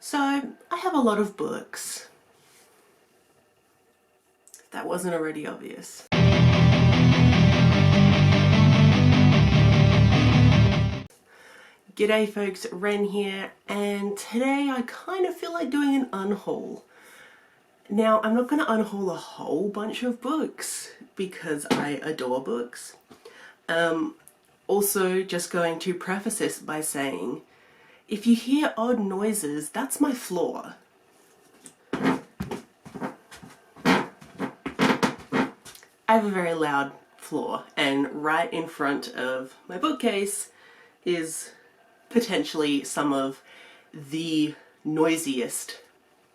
So I have a lot of books. If that wasn't already obvious. G'day folks, Wren here, and today I kind of feel like doing an unhaul. Now, I'm not going to unhaul a whole bunch of books because I adore books. Also, just going to preface this by saying, if you hear odd noises, that's my floor. I have a very loud floor, and right in front of my bookcase is potentially some of the noisiest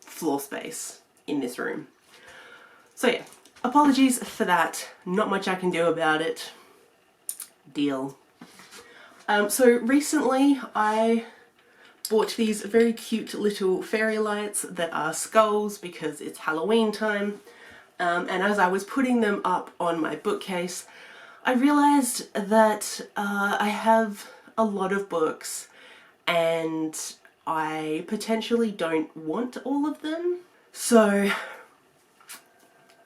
floor space in this room. So yeah, apologies for that. Not much I can do about it. Deal. So recently I bought these very cute little fairy lights that are skulls because it's Halloween time. And as I was putting them up on my bookcase, I realized that I have a lot of books and I potentially don't want all of them. So I'm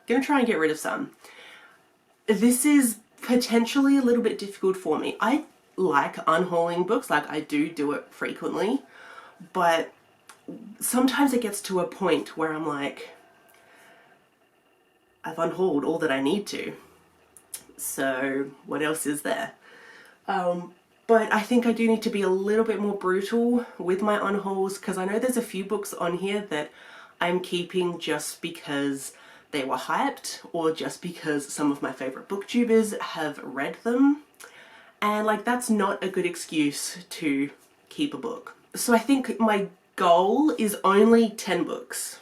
gonna try and get rid of some. This is potentially a little bit difficult for me. I like unhauling books, like I do it frequently, but sometimes it gets to a point where I'm like, I've unhauled all that I need to, so what else is there? But I think I do need to be a little bit more brutal with my unhauls, because I know there's a few books on here that I'm keeping just because they were hyped or just because some of my favourite booktubers have read them. And like, that's not a good excuse to keep a book. So I think my goal is only 10 books.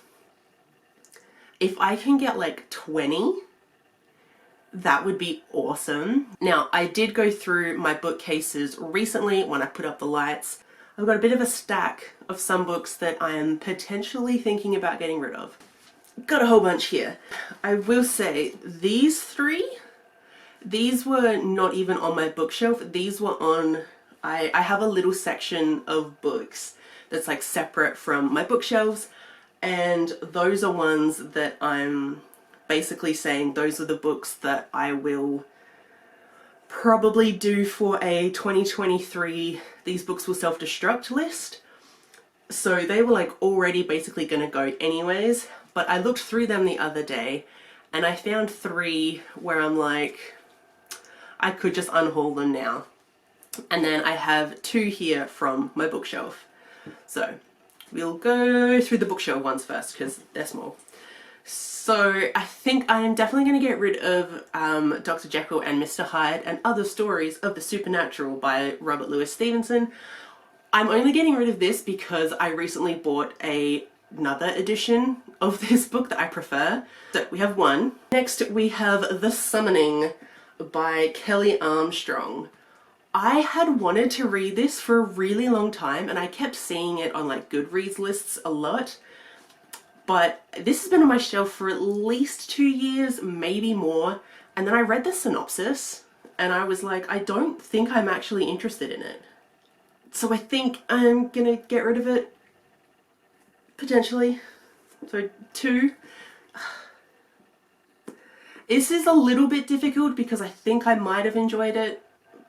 If I can get like 20, that would be awesome. Now, I did go through my bookcases recently when I put up the lights. I've got a bit of a stack of some books that I am potentially thinking about getting rid of. Got a whole bunch here. I will say, these three, these were not even on my bookshelf. These were on, I have a little section of books that's like separate from my bookshelves, and those are ones that I'm basically saying those are the books that I will probably do for a 2023 these books will self-destruct list. So they were like already basically gonna go anyways, but I looked through them the other day and I found 3 where I'm like, I could just unhaul them now. And then I have 2 here from my bookshelf. So we'll go through the bookshelf ones first because they're small. So I think I am definitely going to get rid of Dr. Jekyll and Mr. Hyde and Other Stories of the Supernatural by Robert Louis Stevenson. I'm only getting rid of this because I recently bought another edition of this book that I prefer. So we have one. Next we have The Summoning by Kelly Armstrong. I had wanted to read this for a really long time and I kept seeing it on like Goodreads lists a lot. But this has been on my shelf for at least 2 years, maybe more. And then I read the synopsis and I was like, I don't think I'm actually interested in it. So I think I'm gonna get rid of it, potentially. So 2. This is a little bit difficult because I think I might have enjoyed it,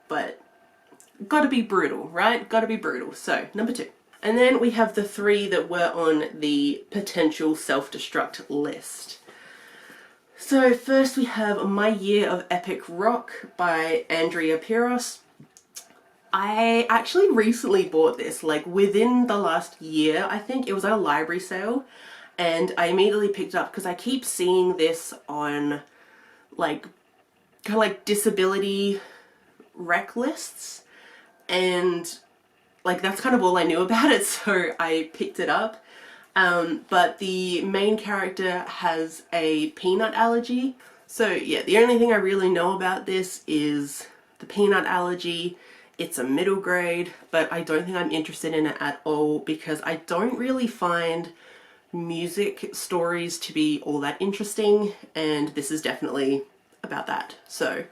but gotta be brutal, right? Gotta be brutal. So number 2. And then we have the 3 that were on the potential self-destruct list. So first we have My Year of Epic Rock by Andrea Piros. I actually recently bought this, like within the last year, I think. It was at a library sale and I immediately picked it up because I keep seeing this on like kind of like disability rec lists, and like that's kind of all I knew about it, so I picked it up. But the main character has a peanut allergy. So yeah, the only thing I really know about this is the peanut allergy. It's a middle grade, but I don't think I'm interested in it at all because I don't really find music stories to be all that interesting, and this is definitely about that. So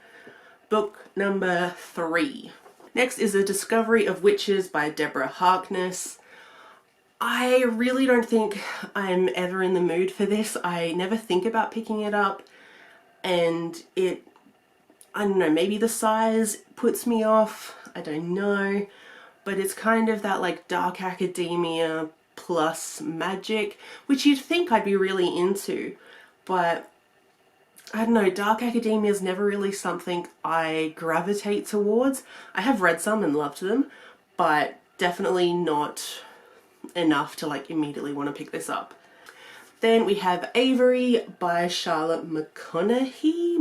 book number 3. Next is A Discovery of Witches by Deborah Harkness. I really don't think I'm ever in the mood for this. I never think about picking it up, and I don't know, maybe the size puts me off, I don't know, but it's kind of that like dark academia plus magic, which you'd think I'd be really into, but I don't know, dark academia is never really something I gravitate towards. I have read some and loved them, but definitely not enough to like immediately want to pick this up. Then we have Avery by Charlotte McConaughey.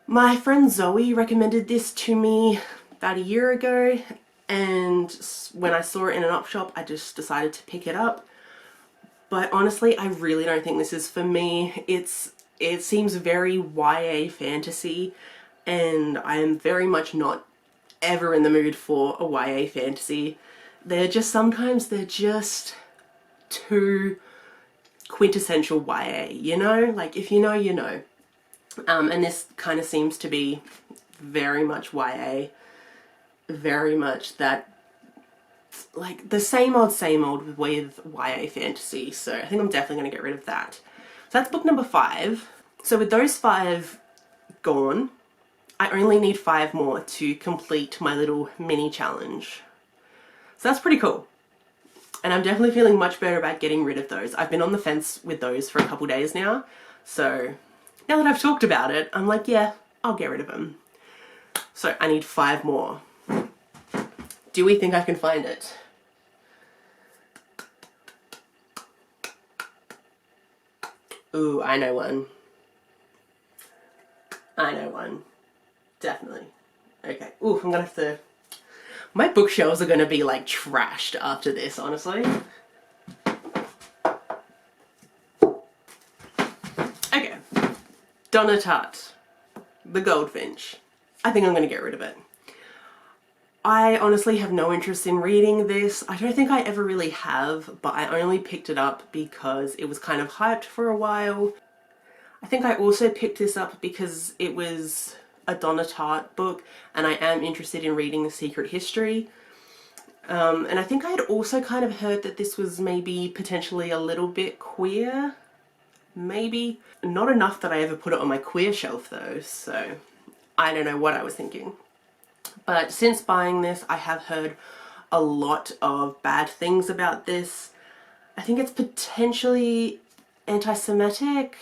My friend Zoe recommended this to me about a year ago, and when I saw it in an op shop I just decided to pick it up. But honestly, I really don't think this is for me. It seems very YA fantasy, and I am very much not ever in the mood for a YA fantasy. Sometimes they're just too quintessential YA, you know? Like, if you know, you know. And this kind of seems to be very much YA, very much that, like, the same old with YA fantasy, so I think I'm definitely going to get rid of that. So that's book number 5. So with those 5 gone, I only need 5 more to complete my little mini challenge. So that's pretty cool. And I'm definitely feeling much better about getting rid of those. I've been on the fence with those for a couple days now, so now that I've talked about it, I'm like, yeah, I'll get rid of them. So I need 5 more. Do we think I can find it? Ooh, I know one. I know one. Definitely. Okay. Ooh, I'm gonna have to... My bookshelves are gonna be like trashed after this, honestly. Okay. Donna Tartt, The Goldfinch. I think I'm gonna get rid of it. I honestly have no interest in reading this. I don't think I ever really have, but I only picked it up because it was kind of hyped for a while. I think I also picked this up because it was a Donna Tartt book, and I am interested in reading The Secret History. And I think I had also kind of heard that this was maybe potentially a little bit queer. Maybe. Not enough that I ever put it on my queer shelf though, so I don't know what I was thinking. But since buying this, I have heard a lot of bad things about this. I think it's potentially anti-Semitic.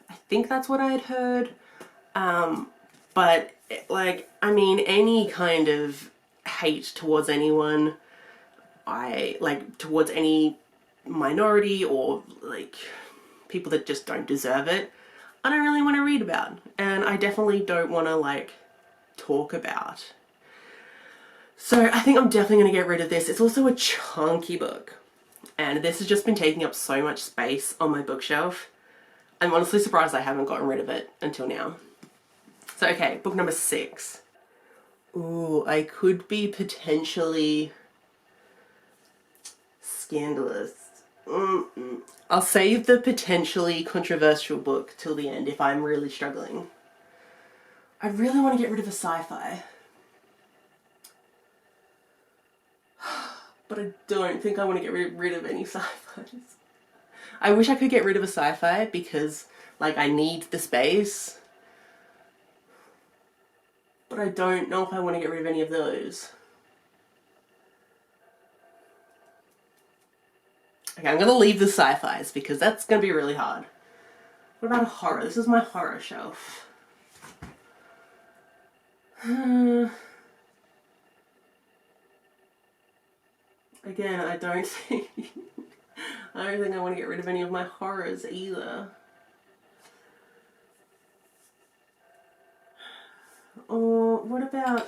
I think that's what I had heard. But like, I mean, any kind of hate towards anyone, towards any minority or like people that just don't deserve it, I don't really want to read about, and I definitely don't want to like talk about. So I think I'm definitely going to get rid of this. It's also a chunky book, and this has just been taking up so much space on my bookshelf. I'm honestly surprised I haven't gotten rid of it until now. So okay, book number 6. Ooh, I could be potentially scandalous. I'll save the potentially controversial book till the end if I'm really struggling. I really want to get rid of a sci-fi. But I don't think I want to get rid of any sci-fis. I wish I could get rid of a sci-fi because, like, I need the space. But I don't know if I want to get rid of any of those. Okay, I'm going to leave the sci-fis because that's going to be really hard. What about a horror? This is my horror shelf. Again, I don't think I want to get rid of any of my horrors either. Or what about...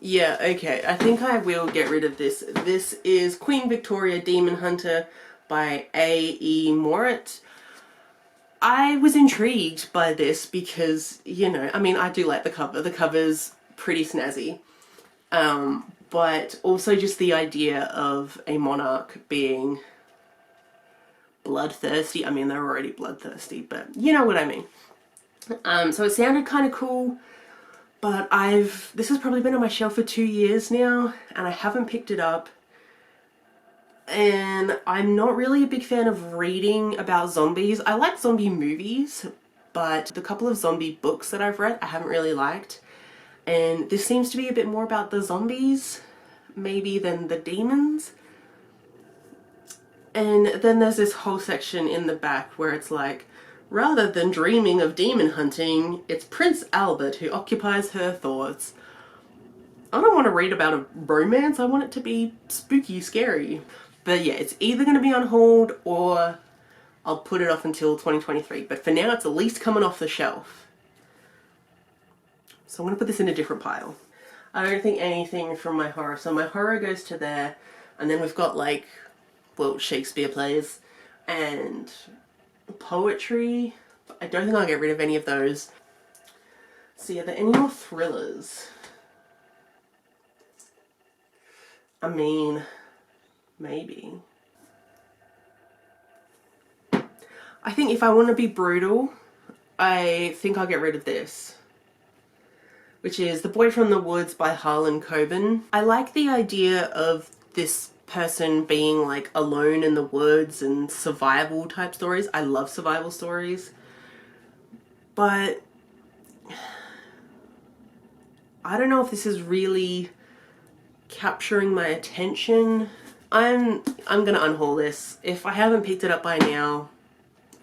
yeah, okay. I think I will get rid of this. This is Queen Victoria Demon Hunter by A.E. Morit. I was intrigued by this because, you know, I mean, I do like the cover. The cover's pretty snazzy. But also just the idea of a monarch being bloodthirsty. I mean, they're already bloodthirsty, but you know what I mean. So it sounded kind of cool. But this has probably been on my shelf for 2 years now, and I haven't picked it up And I'm not really a big fan of reading about zombies. I like zombie movies, but the couple of zombie books that I've read I haven't really liked. And this seems to be a bit more about the zombies, maybe, than the demons. And then there's this whole section in the back where it's like, rather than dreaming of demon hunting, it's Prince Albert who occupies her thoughts. I don't want to read about a romance, I want it to be spooky, scary. But yeah, it's either going to be on hold or I'll put it off until 2023. But for now, it's at least coming off the shelf. So I'm going to put this in a different pile. I don't think anything from my horror. So my horror goes to there. And then we've got like, well, Shakespeare plays and poetry. I don't think I'll get rid of any of those. So are there any more thrillers? I mean, maybe. I think if I want to be brutal, I think I'll get rid of this, which is The Boy from the Woods by Harlan Coben. I like the idea of this person being like alone in the woods and survival type stories. I love survival stories. But I don't know if this is really capturing my attention. I'm gonna unhaul this. If I haven't picked it up by now,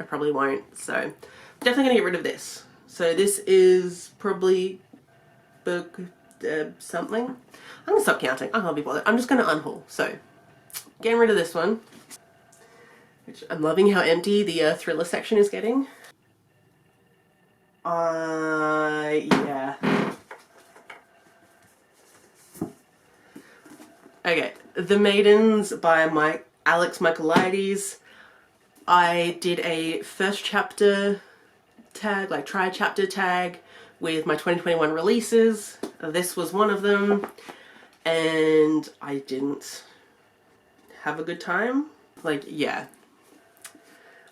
I probably won't. So definitely gonna get rid of this. So this is probably book something. I'm gonna stop counting. I can't be bothered. I'm just gonna unhaul. So getting rid of this one, which I'm loving how empty the thriller section is getting. Yeah. Okay, The Maidens by Alex Michaelides. I did a first chapter tag, like try chapter tag, with my 2021 releases. This was one of them, and I didn't have a good time. Like, yeah.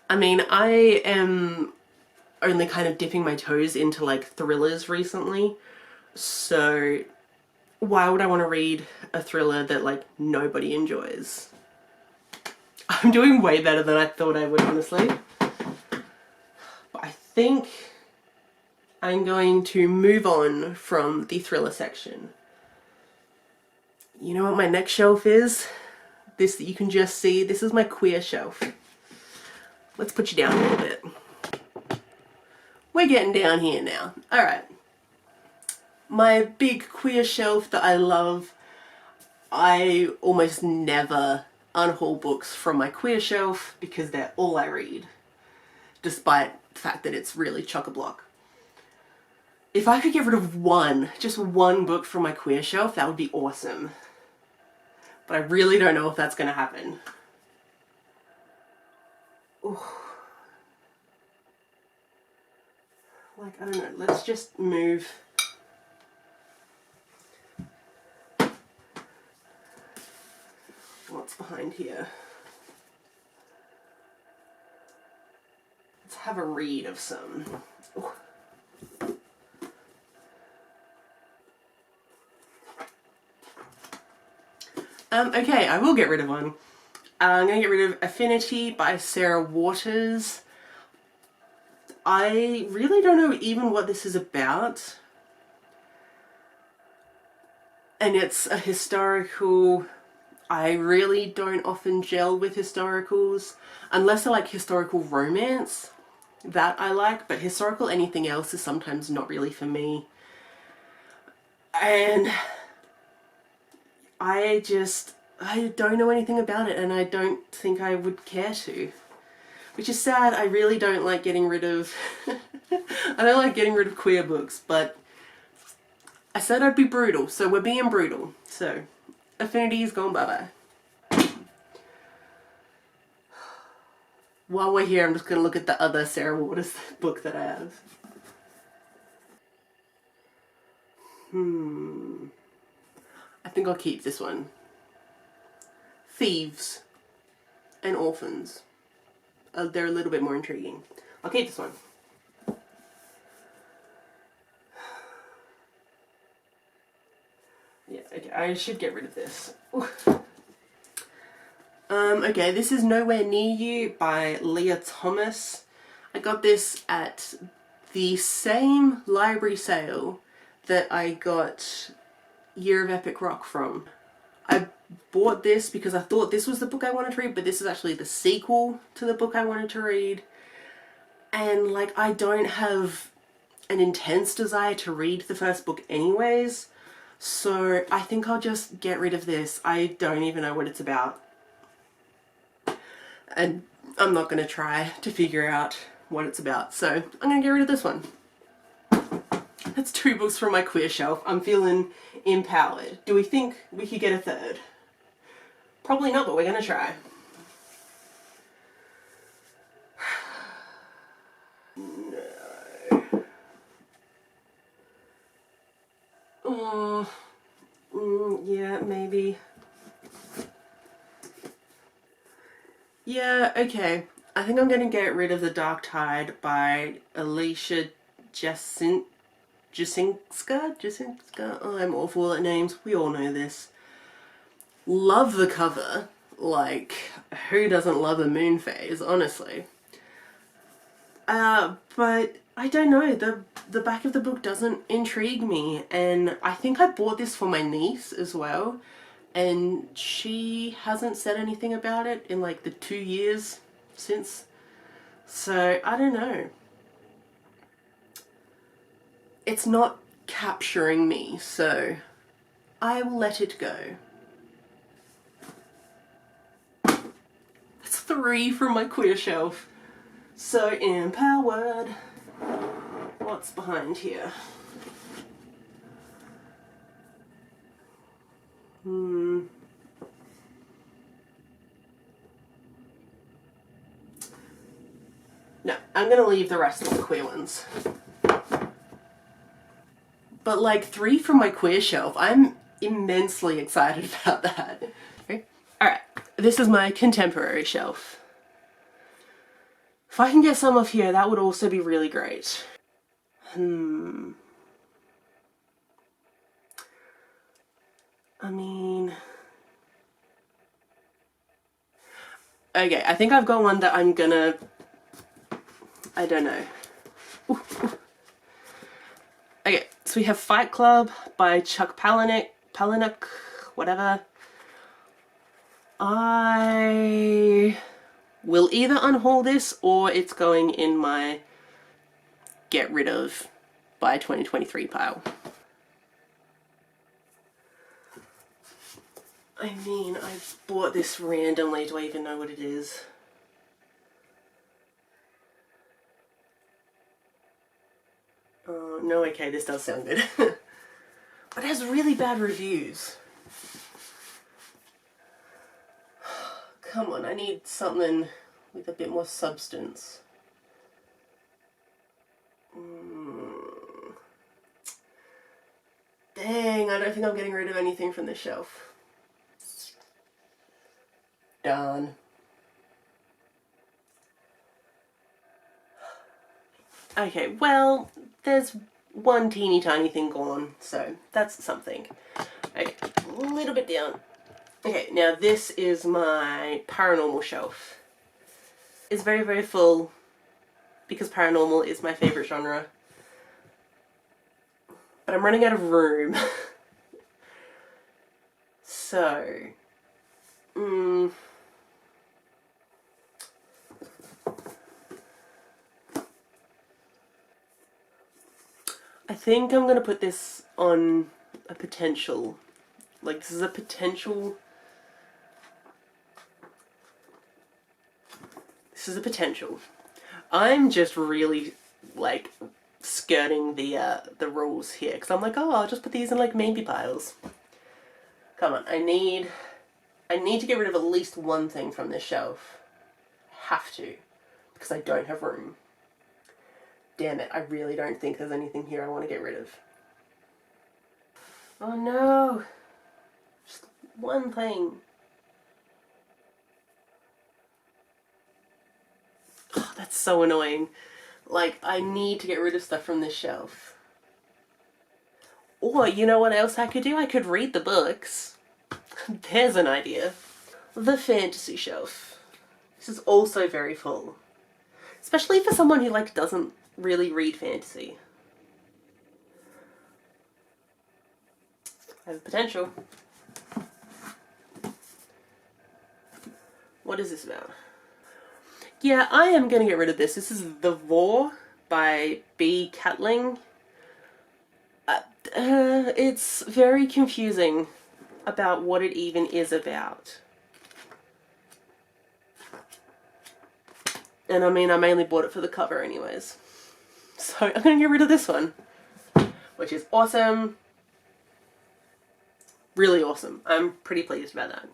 I mean, I am only kind of dipping my toes into like thrillers recently, so why would I want to read a thriller that like nobody enjoys? I'm doing way better than I thought I would, honestly. But I think I'm going to move on from the thriller section. You know what my next shelf is? This that you can just see. This is my queer shelf. Let's put you down a little bit. We're getting down here now. Alright. My big queer shelf that I love. I almost never unhaul books from my queer shelf because they're all I read, despite the fact that it's really chock-a-block. If I could get rid of just one book from my queer shelf, that would be awesome. But I really don't know if that's going to happen. Ooh. Like, I don't know, let's just move. What's behind here? Let's have a read of some. Ooh. Okay, I will get rid of one. I'm going to get rid of Affinity by Sarah Waters. I really don't know even what this is about. And it's a historical. I really don't often gel with historicals, unless I like historical romance. That I like, but historical anything else is sometimes not really for me. And I don't know anything about it, and I don't think I would care to. Which is sad. I really don't like getting rid of I don't like getting rid of queer books, but I said I'd be brutal, so we're being brutal. So Affinity's gone bye-bye. While we're here, I'm just going to look at the other Sarah Waters book that I have. I think I'll keep this one. Thieves and Orphans. They're a little bit more intriguing. I'll keep this one. Yeah, okay, I should get rid of this. Okay, this is Nowhere Near You by Leah Thomas. I got this at the same library sale that I got Year of Epic Rock from. I bought this because I thought this was the book I wanted to read, but this is actually the sequel to the book I wanted to read. And like, I don't have an intense desire to read the first book anyways, so I think I'll just get rid of this. I don't even know what it's about. And I'm not going to try to figure out what it's about, so I'm going to get rid of this one. That's 2 books from my queer shelf. I'm feeling empowered. Do we think we could get a third? Probably not, but we're going to try. No. Yeah, maybe. Yeah, okay. I think I'm going to get rid of The Dark Tide by Alicia Jasinska? Oh, I'm awful at names. We all know this. Love the cover. Like, who doesn't love a moon phase, honestly? But I don't know. The back of the book doesn't intrigue me, and I think I bought this for my niece as well, and she hasn't said anything about it in like the 2 years since. So I don't know. It's not capturing me, so I will let it go. That's 3 from my queer shelf. So empowered. What's behind here? No, I'm gonna leave the rest of the queer ones. But like 3 from my queer shelf, I'm immensely excited about that. Okay. Alright, this is my contemporary shelf. If I can get some off here, that would also be really great. I mean... Okay, I think I've got one that I'm gonna... I don't know. Okay, so we have Fight Club by Chuck Palahniuk, whatever. I will either unhaul this or it's going in my get rid of by 2023 pile. I mean, I bought this randomly. Do I even know what it is? Oh, no, okay, this does sound good. But it has really bad reviews. Come on, I need something with a bit more substance. Dang, I don't think I'm getting rid of anything from this shelf. Darn. Okay, well, there's one teeny tiny thing gone, so that's something. Okay, a little bit down. Okay, now this is my paranormal shelf. It's very, very full because paranormal is my favourite genre. But I'm running out of room. So... I think I'm gonna put this on a potential. Like, this is a potential. This is a potential. I'm just really, like, skirting the rules here, because I'm like, oh, I'll just put these in, like, maybe piles. Come on, I need to get rid of at least one thing from this shelf. I have to, because I don't have room. Damn it, I really don't think there's anything here I want to get rid of. Oh no! Just one thing. Oh, that's so annoying. Like, I need to get rid of stuff from this shelf. Or, you know what else I could do? I could read the books. There's an idea. The fantasy shelf. This is also very full. Especially for someone who like doesn't really read fantasy. I have potential. What is this about? Yeah, I am going to get rid of this. This is The Vor by B. Catling. It's very confusing about what it even is about. And I mean, I mainly bought it for the cover anyways. So I'm going to get rid of this one, which is awesome. Really awesome. I'm pretty pleased about that.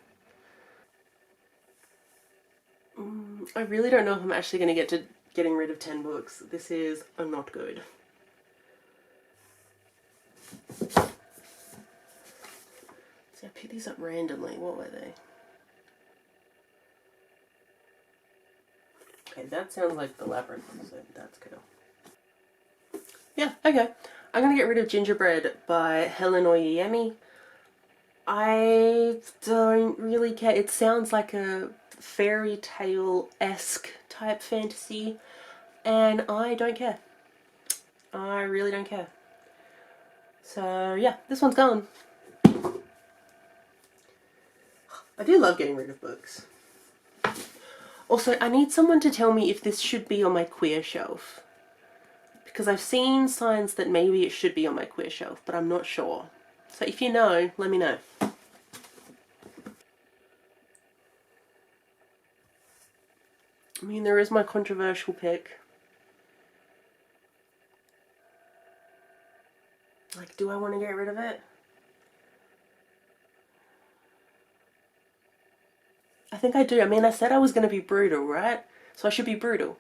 I really don't know if I'm actually going to get to getting rid of 10 books. This is not good. See, I picked these up randomly. What were they? Okay, that sounds like The Labyrinth, so that's cool. Yeah, okay. I'm going to get rid of Gingerbread by Helen Oyeyemi. I don't really care. It sounds like a fairy tale-esque type fantasy, and I don't care. I really don't care. So yeah, this one's gone. I do love getting rid of books. Also, I need someone to tell me if this should be on my queer shelf. Because I've seen signs that maybe it should be on my queer shelf, but I'm not sure. So if you know, let me know. I mean, there is my controversial pick. Like, do I want to get rid of it? I think I do. I mean, I said I was going to be brutal, right? So I should be brutal.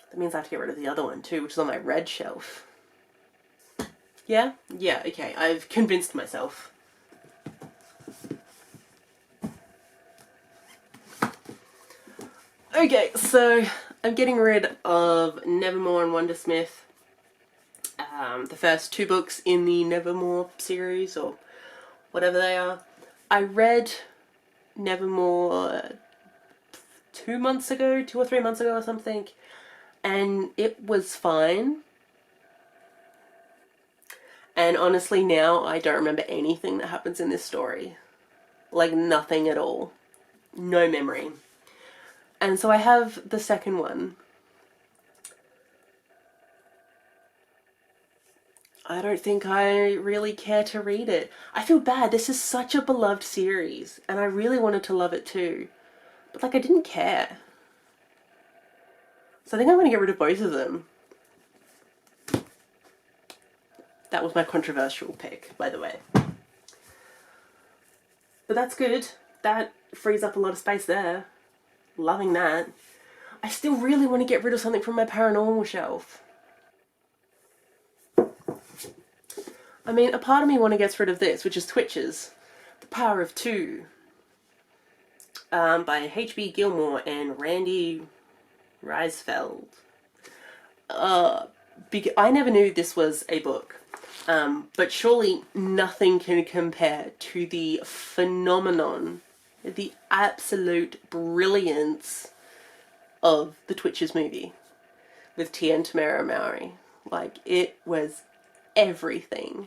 That means I have to get rid of the other one too, which is on my red shelf. Yeah? Yeah, okay. I've convinced myself. Okay, so I'm getting rid of Nevermore and Wondersmith. The first 2 books in the Nevermore series, or whatever they are. I read Nevermore 2 months ago, 2 or 3 months ago or something, and it was fine. And honestly now I don't remember anything that happens in this story. Like nothing at all. No memory. And so I have the second one. I don't think I really care to read it. I feel bad. This is such a beloved series, and I really wanted to love it too. But like, I didn't care. So I think I'm going to get rid of both of them. That was my controversial pick, by the way. But that's good. That frees up a lot of space there. Loving that. I still really want to get rid of something from my paranormal shelf. I mean, a part of me gets rid of this, which is Twitches. The Power of Two. By H.B. Gilmore and Randy Reisfeld. I never knew this was a book. But surely nothing can compare to the phenomenon, the absolute brilliance of the Twitches movie with Tia and Tamara Mowry. Like, it was everything.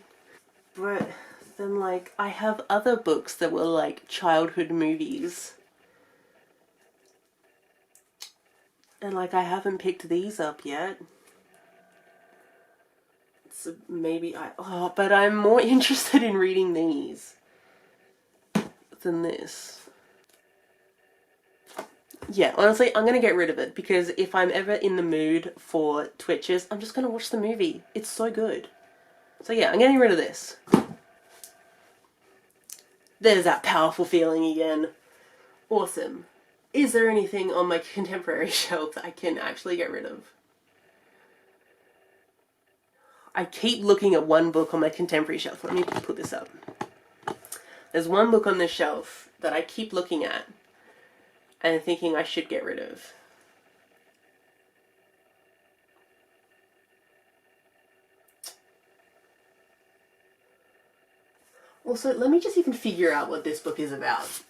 But then, like, I have other books that were like childhood movies. And like, I haven't picked these up yet. So maybe but I'm more interested in reading these than this. Yeah, honestly, I'm going to get rid of it because if I'm ever in the mood for Twitches, I'm just going to watch the movie. It's so good. So yeah, I'm getting rid of this. There's that powerful feeling again. Awesome. Is there anything on my contemporary shelf that I can actually get rid of? I keep looking at one book on my contemporary shelf. Let me put this up. There's one book on this shelf that I keep looking at and thinking I should get rid of. Also, let me just even figure out what this book is about,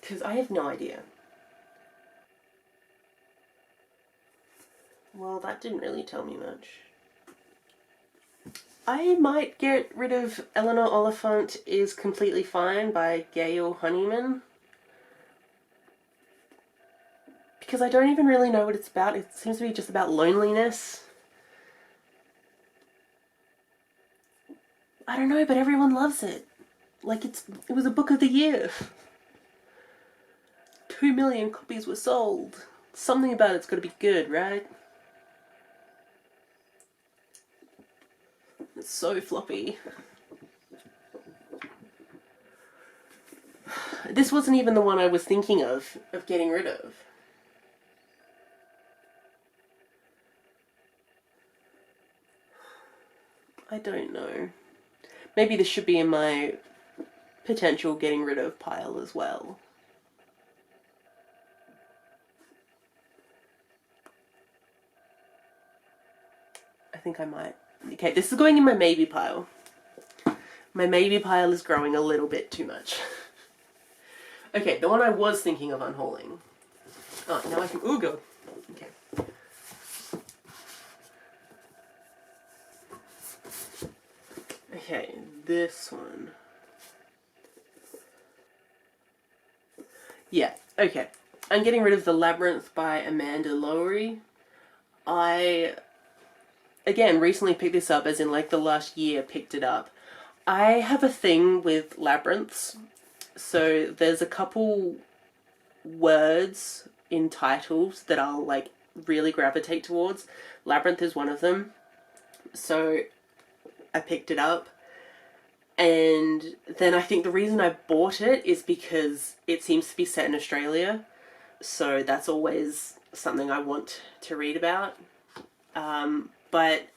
because I have no idea. Well, that didn't really tell me much. I might get rid of Eleanor Oliphant is Completely Fine by Gail Honeyman. Because I don't even really know what it's about. It seems to be just about loneliness. I don't know, but everyone loves it. Like, it was a book of the year. 2 million copies were sold. Something about it's gotta be good, right? It's so floppy. This wasn't even the one I was thinking of getting rid of. I don't know. Maybe this should be in my potential getting rid of pile as well. I think I might. Okay, this is going in my maybe pile. My maybe pile is growing a little bit too much. Okay, the one I was thinking of unhauling. Oh, now I can. Ooh, go. Okay. Okay, this one. Yeah, okay. I'm getting rid of The Labyrinth by Amanda Lowery. I, again, recently picked this up, as in like the last year picked it up. I have a thing with labyrinths. So there's a couple words in titles that I'll like really gravitate towards. Labyrinth is one of them. So I picked it up. And then I think the reason I bought it is because it seems to be set in Australia. So that's always something I want to read about. But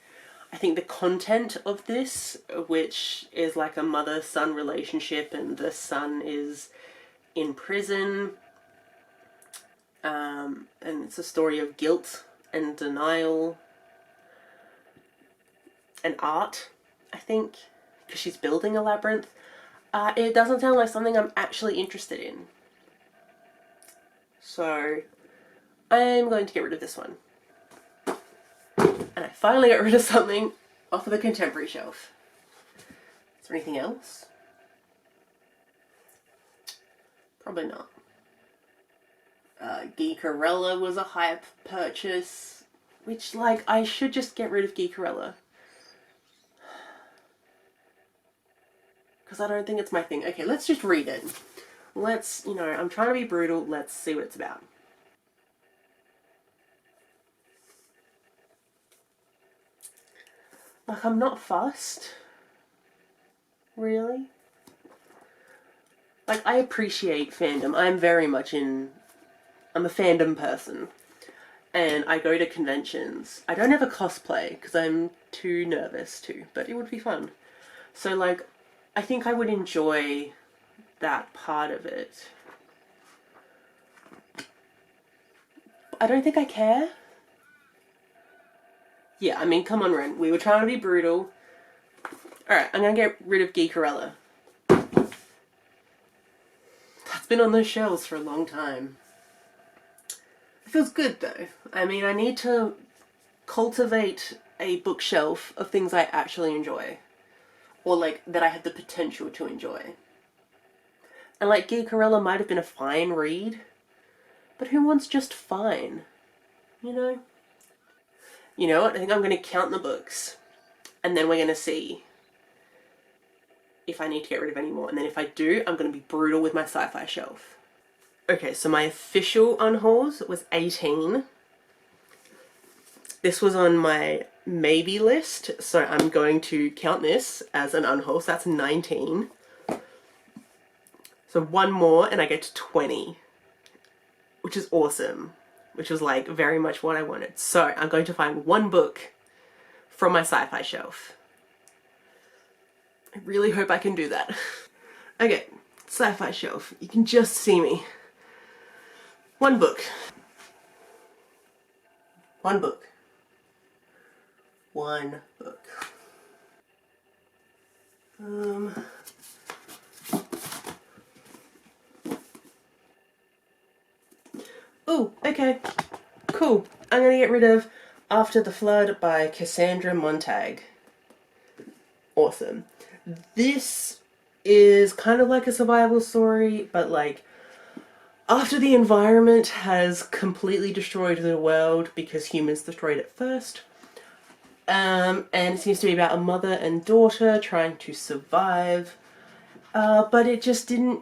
I think the content of this, which is like a mother-son relationship, and the son is in prison, and it's a story of guilt and denial and art, I think, because she's building a labyrinth. It doesn't sound like something I'm actually interested in. So I'm going to get rid of this one. And I finally got rid of something off of the contemporary shelf. Is there anything else? Probably not. Geekarella was a hype purchase, which, like, I should just get rid of Geekarella. Because I don't think it's my thing. Okay, let's just read it. Let's, you know, I'm trying to be brutal. Let's see what it's about. Like, I'm not fussed. Really? Like, I appreciate fandom. I'm very much I'm a fandom person. And I go to conventions. I don't ever cosplay, because I'm too nervous to, but it would be fun. So, like, I think I would enjoy that part of it. I don't think I care. Yeah, I mean, come on, Wren. We were trying to be brutal. Alright, I'm gonna get rid of Geekarella. That's been on those shelves for a long time. It feels good, though. I mean, I need to cultivate a bookshelf of things I actually enjoy. Or, like, that I have the potential to enjoy. And, like, Geekarella might have been a fine read, but who wants just fine? You know? You know what? I think I'm going to count the books, and then we're going to see if I need to get rid of any more. And then if I do, I'm going to be brutal with my sci-fi shelf. Okay, so my official unhauls was 18. This was on my maybe list, so I'm going to count this as an unhaul, so that's 19. So one more and I get to 20, which is awesome, which was like very much what I wanted. So I'm going to find one book from my sci-fi shelf. I really hope I can do that. Okay, sci-fi shelf, you can just see me. One book. One book. One book. Okay, cool. I'm gonna get rid of After the Flood by Cassandra Montag. Awesome. This is kind of like a survival story, but like after the environment has completely destroyed the world because humans destroyed it first. And it seems to be about a mother and daughter trying to survive. But it just didn't,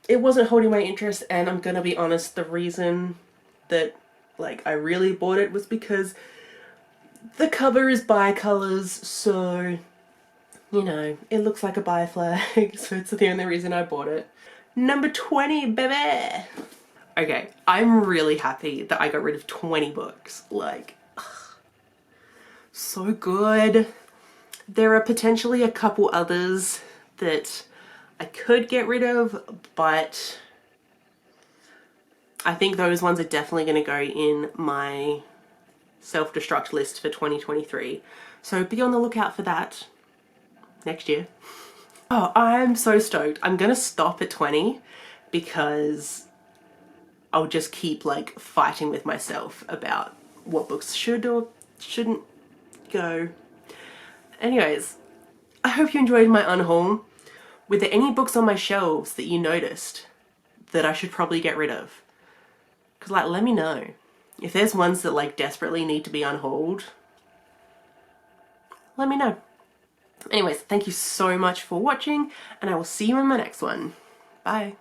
it wasn't holding my interest, and I'm gonna be honest, the reason that like I really bought it was because the cover is bi-colours, so you know, it looks like a bi flag, so it's the only reason I bought it. Number 20, baby! Okay, I'm really happy that I got rid of 20 books. Like, ugh, so good. There are potentially a couple others that I could get rid of, but I think those ones are definitely going to go in my self-destruct list for 2023. So be on the lookout for that next year. Oh, I'm so stoked. I'm going to stop at 20 because I'll just keep like fighting with myself about what books should or shouldn't go. Anyways, I hope you enjoyed my unhaul. Were there any books on my shelves that you noticed that I should probably get rid of? Because like, let me know. If there's ones that like desperately need to be unhauled, let me know. Anyways, thank you so much for watching, and I will see you in my next one. Bye.